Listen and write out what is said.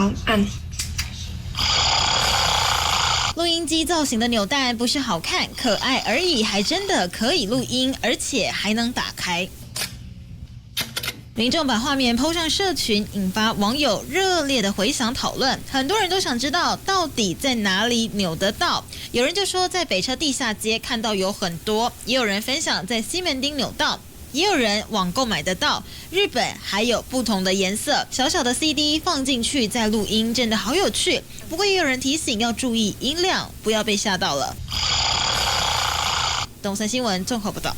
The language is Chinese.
好，按。录音机造型的扭蛋不是好看可爱而已，还真的可以录音，而且还能打开。民众把画面 PO 上社群，引发网友热烈的回响讨论。很多人都想知道到底在哪里扭得到。有人就说在北车地下街看到有很多，也有人分享在西门町扭到。也有人网购买得到，日本还有不同的颜色，小小的 CD 放进去再录音，真的好有趣。不过也有人提醒要注意音量，不要被吓到了。东森新闻综合报道。